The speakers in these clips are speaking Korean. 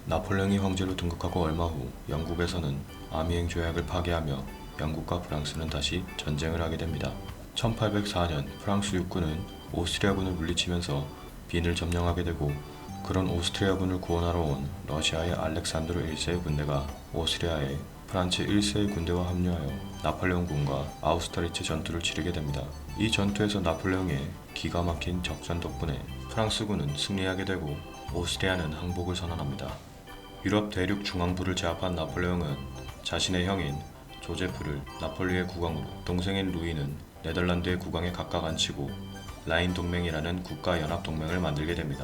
나폴레옹이 황제로 등극하고 얼마 후 영국에서는 아미행 조약을 파기하며 영국과 프랑스는 다시 전쟁을 하게 됩니다. 1804년 프랑스 육군은 오스트리아군을 물리치면서 빈을 점령하게 되고, 그런 오스트리아군을 구원하러 온 러시아의 알렉산드로 1세의 군대가 오스트리아의 프란츠 1세의 군대와 합류하여 나폴레옹군과 아우스터리츠 전투를 치르게 됩니다. 이 전투에서 나폴레옹의 기가 막힌 적전 덕분에 프랑스군은 승리하게 되고 오스트리아는 항복을 선언합니다. 유럽 대륙 중앙부를 제압한 나폴레옹은 자신의 형인 조제프를 나폴리의 국왕으로, 동생인 루이는 네덜란드의 국왕에 각각 앉히고 라인 동맹이라는 국가연합동맹을 만들게 됩니다.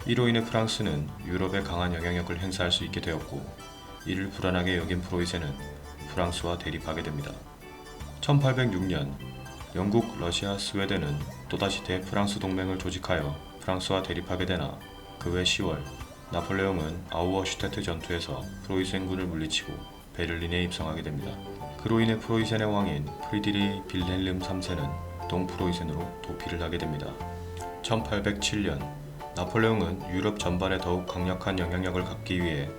이로 인해 프랑스는 유럽에 강한 영향력을 행사할 수 있게 되었고, 이를 불안하게 여긴 프로이센은 프랑스와 대립하게 됩니다. 1806년 영국, 러시아, 스웨덴은 또다시 대프랑스 동맹을 조직하여 프랑스와 대립하게 되나, 그해 10월 나폴레옹은 아우어슈테트 전투에서 프로이센군을 물리치고 베를린에 입성하게 됩니다. 그로 인해 프로이센의 왕인 프리드리 빌헬름 3세는 동프로이센으로 도피를 하게 됩니다. 1807년 나폴레옹은 유럽 전반에 더욱 강력한 영향력을 갖기 위해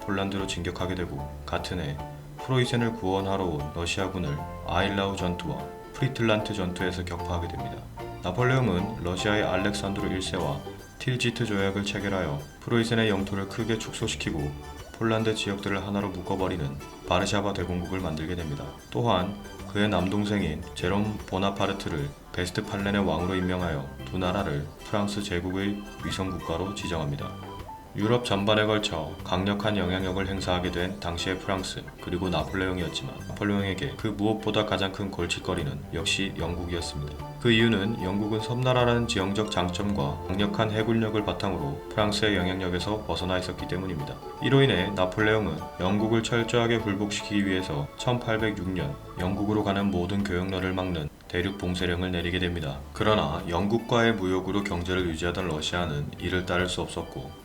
폴란드로 진격하게 되고, 같은 해 프로이센을 구원하러 온 러시아군을 아일라우 전투와 프리틀란트 전투에서 격파하게 됩니다. 나폴레옹은 러시아의 알렉산드로 1세와 틸지트 조약을 체결하여 프로이센의 영토를 크게 축소시키고 폴란드 지역들을 하나로 묶어버리는 바르샤바 대공국을 만들게 됩니다. 또한 그의 남동생인 제롬 보나파르트를 베스트팔렌의 왕으로 임명하여 두 나라를 프랑스 제국의 위성국가로 지정합니다. 유럽 전반에 걸쳐 강력한 영향력을 행사하게 된 당시의 프랑스, 그리고 나폴레옹이었지만, 나폴레옹에게 그 무엇보다 가장 큰 골칫거리는 역시 영국이었습니다. 그 이유는 영국은 섬나라라는 지형적 장점과 강력한 해군력을 바탕으로 프랑스의 영향력에서 벗어나 있었기 때문입니다. 이로 인해 나폴레옹은 영국을 철저하게 굴복시키기 위해서 1806년 영국으로 가는 모든 교역로를 막는 대륙 봉쇄령을 내리게 됩니다. 그러나 영국과의 무역으로 경제를 유지하던 러시아는 이를 따를 수 없었고,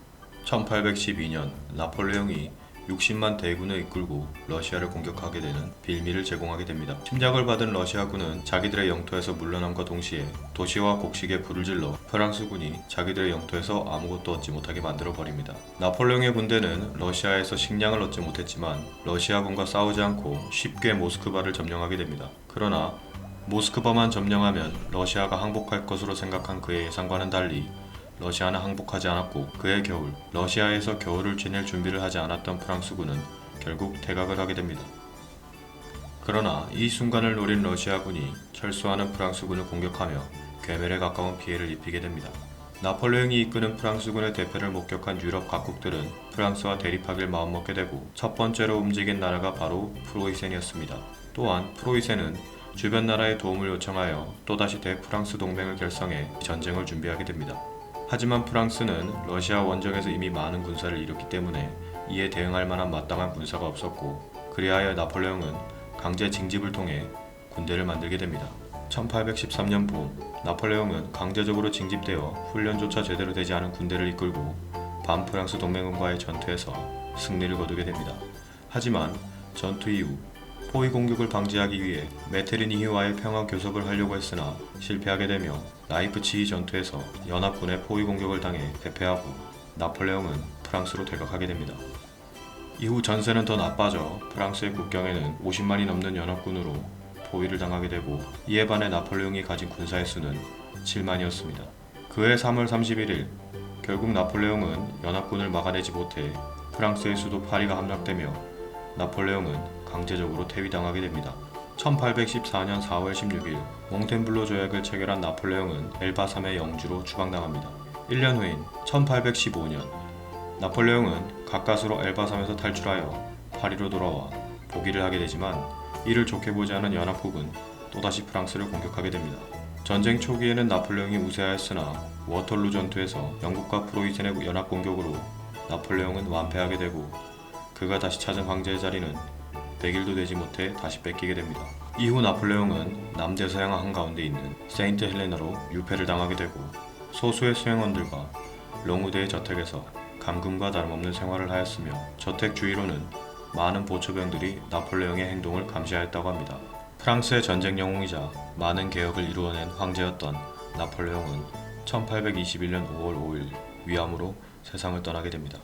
1812년 나폴레옹이 60만 대군을 이끌고 러시아를 공격하게 되는 빌미를 제공하게 됩니다. 침략을 받은 러시아군은 자기들의 영토에서 물러남과 동시에 도시와 곡식에 불을 질러 프랑스군이 자기들의 영토에서 아무것도 얻지 못하게 만들어버립니다. 나폴레옹의 군대는 러시아에서 식량을 얻지 못했지만 러시아군과 싸우지 않고 쉽게 모스크바를 점령하게 됩니다. 그러나 모스크바만 점령하면 러시아가 항복할 것으로 생각한 그의 예상과는 달리 러시아는 항복하지 않았고, 그해 겨울 러시아에서 겨울을 지낼 준비를 하지 않았던 프랑스군은 결국 퇴각을 하게 됩니다. 그러나 이 순간을 노린 러시아군이 철수하는 프랑스군을 공격하며 괴멸에 가까운 피해를 입히게 됩니다. 나폴레옹이 이끄는 프랑스군의 대패를 목격한 유럽 각국들은 프랑스와 대립하길 마음먹게 되고, 첫 번째로 움직인 나라가 바로 프로이센이었습니다. 또한 프로이센은 주변 나라의 도움을 요청하여 또다시 대프랑스 동맹을 결성해 전쟁을 준비하게 됩니다. 하지만 프랑스는 러시아 원정에서 이미 많은 군사를 잃었기 때문에 이에 대응할 만한 마땅한 군사가 없었고, 그리하여 나폴레옹은 강제 징집을 통해 군대를 만들게 됩니다. 1813년 봄 나폴레옹은 강제적으로 징집되어 훈련조차 제대로 되지 않은 군대를 이끌고 반프랑스 동맹군과의 전투에서 승리를 거두게 됩니다. 하지만 전투 이후 포위 공격을 방지하기 위해 메테르니히와의 평화 교섭을 하려고 했으나 실패하게 되며 라이프치히 전투에서 연합군의 포위 공격을 당해 패패하고 나폴레옹은 프랑스로 퇴각하게 됩니다. 이후 전세는 더 나빠져 프랑스의 국경에는 50만이 넘는 연합군으로 포위를 당하게 되고, 이에 반해 나폴레옹이 가진 군사의 수는 7만이었습니다. 그해 3월 31일 결국 나폴레옹은 연합군을 막아내지 못해 프랑스의 수도 파리가 함락되며 나폴레옹은 강제적으로 퇴위당하게 됩니다. 1814년 4월 16일 몽텐블로 조약을 체결한 나폴레옹은 엘바삼의 영주로 추방당합니다. 1년 후인 1815년 나폴레옹은 가까스로 엘바삼에서 탈출하여 파리로 돌아와 복위를 하게 되지만, 이를 좋게 보지 않은 연합국은 또다시 프랑스를 공격하게 됩니다. 전쟁 초기에는 나폴레옹이 우세하였으나 워털루 전투에서 영국과 프로이센의 연합 공격으로 나폴레옹은 완패하게 되고, 그가 다시 찾은 황제의 자리는 100일도 되지 못해 다시 뺏기게 됩니다. 이후 나폴레옹은 남대서양 한가운데 있는 세인트 헬레나로 유폐를 당하게 되고, 소수의 수행원들과 롱우드의 저택에서 감금과 다름없는 생활을 하였으며, 저택 주위로는 많은 보초병들이 나폴레옹의 행동을 감시하였다고 합니다. 프랑스의 전쟁 영웅이자 많은 개혁을 이루어낸 황제였던 나폴레옹은 1821년 5월 5일 위암으로 세상을 떠나게 됩니다.